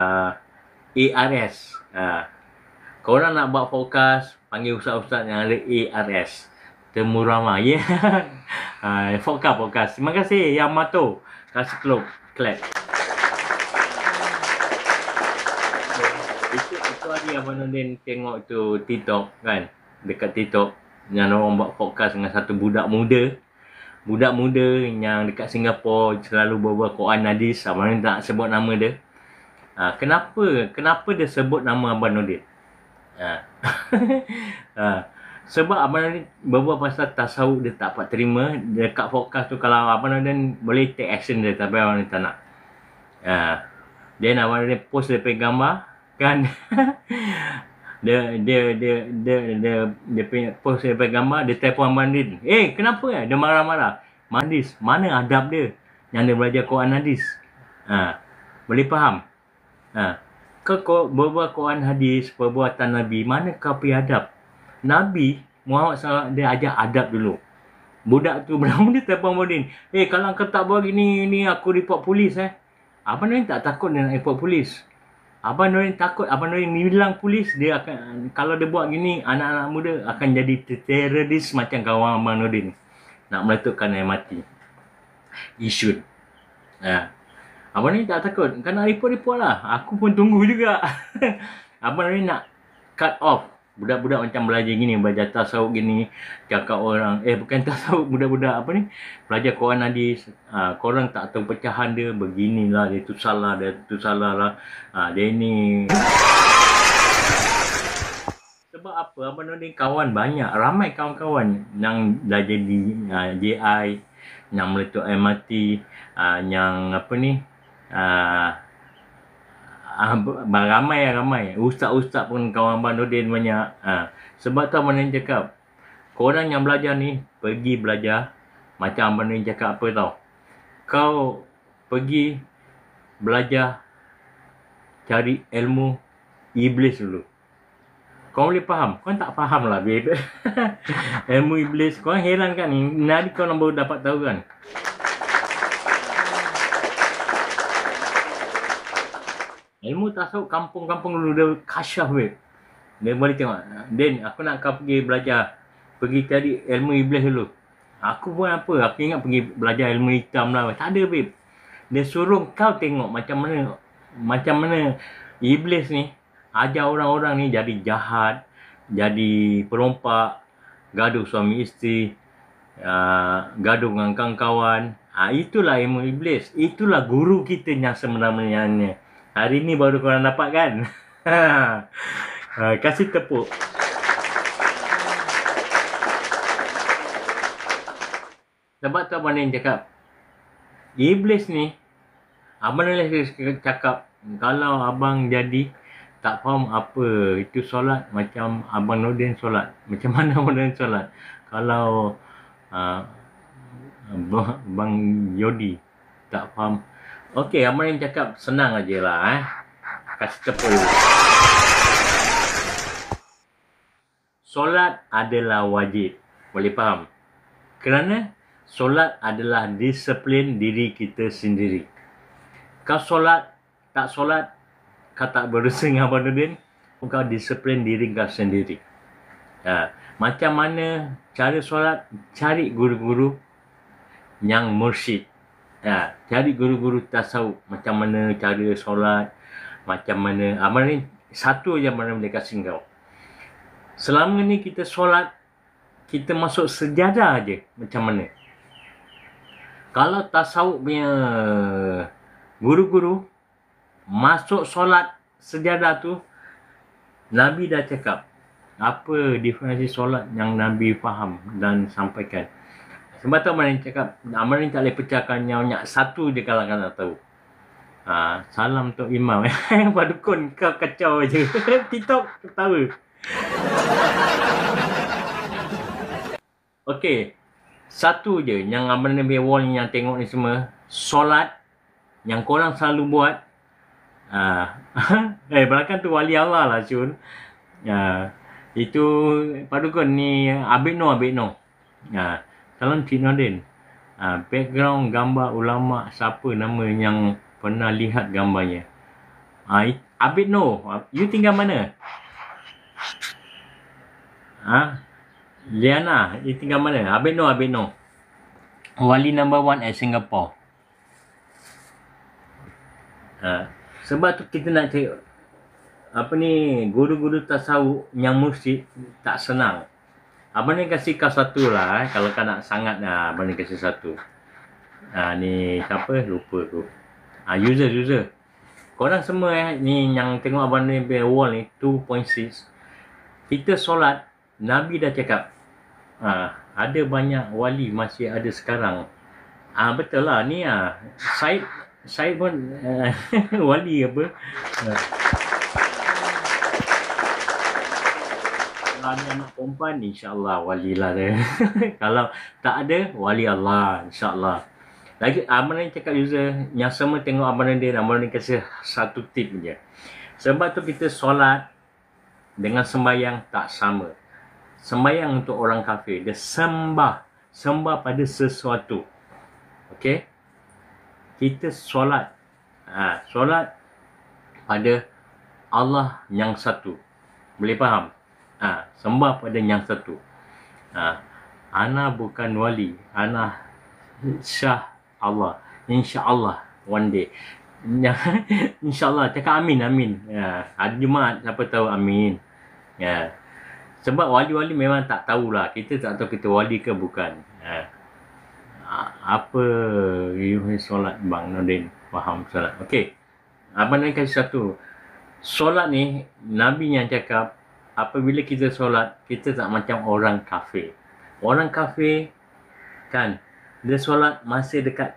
ARS. Korang nak buat forecast, panggil ustaz-ustaz yang ada ARS. Temu ramah. Ya. Yeah. Forecast. Terima kasih yang Mato. Kasih clap. Itu hari Abang Nordin tengok tu TikTok kan. Dekat TikTok yang orang buat forecast dengan satu budak muda yang dekat Singapura selalu berbual Quran hadis. Abang Nordin tak sebut nama dia. Kenapa dia sebut nama Abang Nordin? Sebab Abang Nordin berbual pasal tasawuf, dia tak dapat terima. Dekat forecast tu kalau Abang Nordin boleh take action dia, tapi Abang Nordin tak nak. Then Abang Nordin post dia punya gambar kan. dia punya post dia punya gambar, dia telefon Abang Nordin. Kenapa dia marah-marah? Hadis, mana adab dia yang dia belajar Quran hadis? Boleh faham? Kau berbual Quran hadis, perbuatan Nabi, mana kau pergi adab? Nabi Muhammad SAW dia ajar adab dulu. Budak tu berapa dia telefon Abang Nordin. Kalau kau tak buat gini, aku report polis. Abang Nordin tak takut dia nak report polis. Abang Nordin takut, Abang Nordin bilang polis, dia akan, kalau dia buat gini, anak-anak muda akan jadi teroris macam kawan Abang Nordin. Nak meletupkan air mati. Isyun. Abang Nordin tak takut. Kan nak report lah. Aku pun tunggu juga. Abang Nordin nak cut off budak-budak macam belajar gini, belajar tasawuf gini, cakap orang, bukan tasawuf, budak-budak apa ni, belajar Quran hadis, korang tak tahu pecahan dia, beginilah, dia tu salah lah, dia ni. Sebab apa? Abang Nordin kawan banyak, ramai kawan-kawan yang belajar di JI, yang meletup MRT, yang apa ni, ramai ustaz-ustaz pun kawan Abang Nordin banyak. Sebab tu Abang Nordin cakap, korang yang belajar ni pergi belajar macam Abang Nordin cakap apa tau, kau pergi belajar cari ilmu iblis dulu. Kau boleh faham? Kau tak faham lah babe. Ilmu iblis, kau heran kan ni, nanti kau baru dapat tahu kan. Ilmu tasawuf kampung-kampung dulu dia kasyaf weh. Dia boleh tengok. Din, aku nak kau pergi belajar. Pergi cari ilmu iblis dulu. Aku pun apa? Aku ingat pergi belajar ilmu hitam lah. Tak ada babe. Dia suruh kau tengok macam mana iblis ni ajar orang-orang ni jadi jahat, jadi perompak, gaduh suami isteri, gaduh dengan kawan-kawan. Itulah ilmu iblis. Itulah guru kita yang sebenarnya. Hari ni baru korang dapat kan? Kasih tepuk. Sebab tu Abang Nordin cakap, iblis ni, Abang Nordin cakap, kalau abang jadi tak faham apa itu solat, macam Abang Nordin solat. Macam mana Abang Nordin solat? Kalau Bang Yodi tak faham. Okey, Abang Nordin cakap senang aje lah. Kasih tepuk. Solat adalah wajib. Boleh faham? Kerana solat adalah disiplin diri kita sendiri. Kau solat, tak solat, kau tak berusaha dengan Abang Nordin, kau disiplin diri kau sendiri. Macam mana cara solat? Cari guru-guru yang mursyid. Cari guru-guru tasawuf. Macam mana cara solat, macam mana. Abang Nordin satu je Abang Nordin boleh kasih kau. Selama ni kita solat, kita masuk sejadah je. Macam mana? Kalau tasawuf punya guru-guru masuk solat sejadah tu, Nabi dah cakap apa definisi solat yang Nabi faham dan sampaikan. Sebab tu Abang Nordin cakap, Abang Nordin tak boleh pecahkan nyawa satu je kalau kau tak tahu. Salam untuk Imam. Pak Dukun kau kacau je. TikTok ketawa. Okey, satu je yang Abang Nordin punya wall yang tengok ni semua, solat yang korang selalu buat. Belakang tu wali Allah lah Syun. Itu Pak Dukun ni Abid Noh. Salam Cik Nordin. Background gambar ulama, siapa nama yang pernah lihat gambarnya? Abid Noh, you tinggal mana? Liana, you tinggal mana? Abid Noh. Wali number 1 at Singapore. Sebab tu kita nak cari guru-guru tasawuf yang mursyid tak senang. Abang ni kasih kau satu lah kalau kau nak sangat abang ni kasih satu. Ni siapa? Lupa tu. User. Korang semua ni yang tengok abang ni punya wall ni 2.6. Kita solat, Nabi dah cakap ada banyak wali masih ada sekarang. Betul lah ni Syed pun wali apa. Kalau ada anak perempuan, insyaAllah wali lah dia. Kalau tak ada, wali Allah, insyaAllah. Lagi abang ni cakap user yang semua tengok abang ni kasih satu tip je. Sebab tu kita solat dengan sembahyang tak sama. Sembahyang untuk orang kafir, dia sembah pada sesuatu. Okey? Kita solat solat pada Allah yang satu. Boleh faham? Sembah pada yang satu. Ana bukan wali, ana Syah Allah. InsyaAllah one day. InsyaAllah, cakap amin. Ada Jumaat, siapa tahu amin. Sebab wali-wali memang tak tahulah. Kita tak tahu kita wali ke bukan. Apa you solat Bang Nordin? Faham solat. Okey. Abang nak kasih satu. Solat ni Nabi yang cakap apabila kita solat, kita tak macam orang kafir. Orang kafir kan, dia solat masih dekat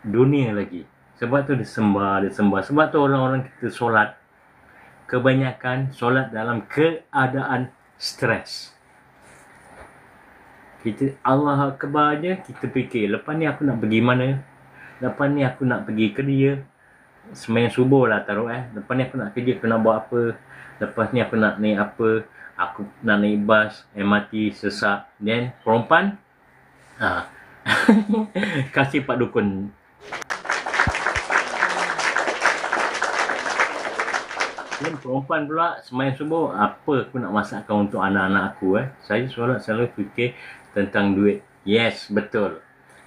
dunia lagi. Sebab tu dia sembah. Sebab tu orang-orang kita solat, kebanyakan solat dalam keadaan stres. Kita Allah Akbar je, kita fikir lepas ni aku nak pergi mana, lepas ni aku nak pergi kerja, sembahyang subuh lah taruh lepas ni aku nak kerja, aku nak buat apa, lepas ni aku nak naik apa, aku nak naik bas, MRT, sesak. Then perempuan kasih Pak Dukun. Dan perempuan pula sembahyang subuh, apa aku nak masakkan untuk anak-anak aku. Saya solat selalu fikir tentang duit. Yes, betul.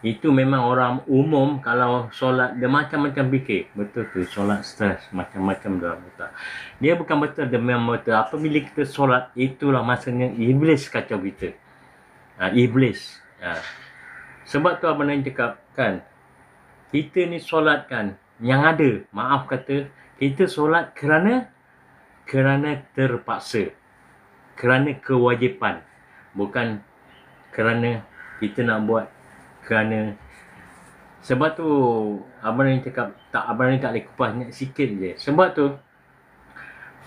Itu memang orang umum kalau solat dia macam-macam fikir. Betul tu, solat stres macam-macam dalam otak. Dia bukan betul, dia memang betul. Apabila kita solat, itulah masanya iblis kacau kita. Iblis. Sebab tu abang Naim cakap kan, kita ni solat kan, yang ada, maaf kata, kita solat kerana terpaksa, kerana kewajipan, bukan kerana kita nak buat kerana. Sebab tu abang ni cakap abang ni tak boleh kupas sikit je. Sebab tu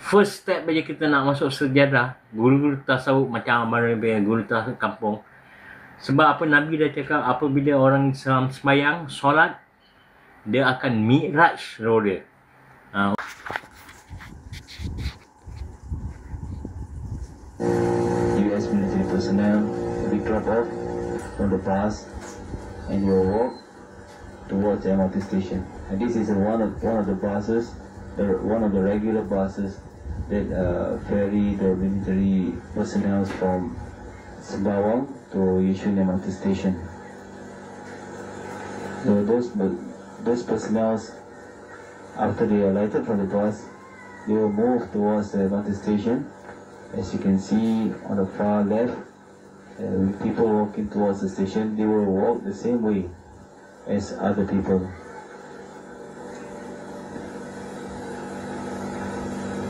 first step bagi kita nak masuk sejadah, guru-guru tasawuf macam abang ni, guru tasawuf kampung. Sebab apa Nabi dah cakap, apabila orang Islam sembahyang solat, dia akan mi'raj roh dia. US military personnel will be dropped off from the bus and you will walk towards the MRT station. And this is one of the buses, one of the regular buses that ferry the military personnel from Sembawang to Yishun MRT station. So those personnel, after they alighted from the bus, they will move towards the MRT station. As you can see on the far left, people walking towards the station, they will walk the same way as other people.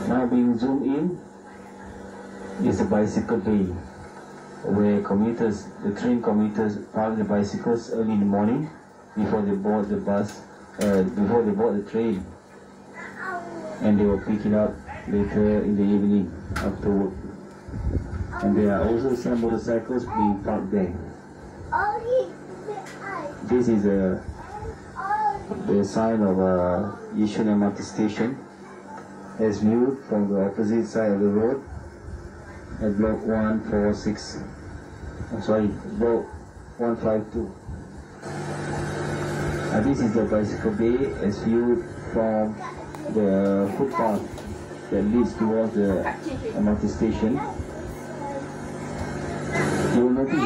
Now being zoomed in is a bicycle bay, where the train commuters park the bicycles early in the morning before they board the bus, before they board the train, and they will pick it up later in the evening after work. And there are also some motorcycles being parked there. This is the sign of Yishun MRT station as viewed from the opposite side of the road at block 146. Block 152. This is the bicycle bay as viewed from the footpath that leads towards the MRT station, you will notice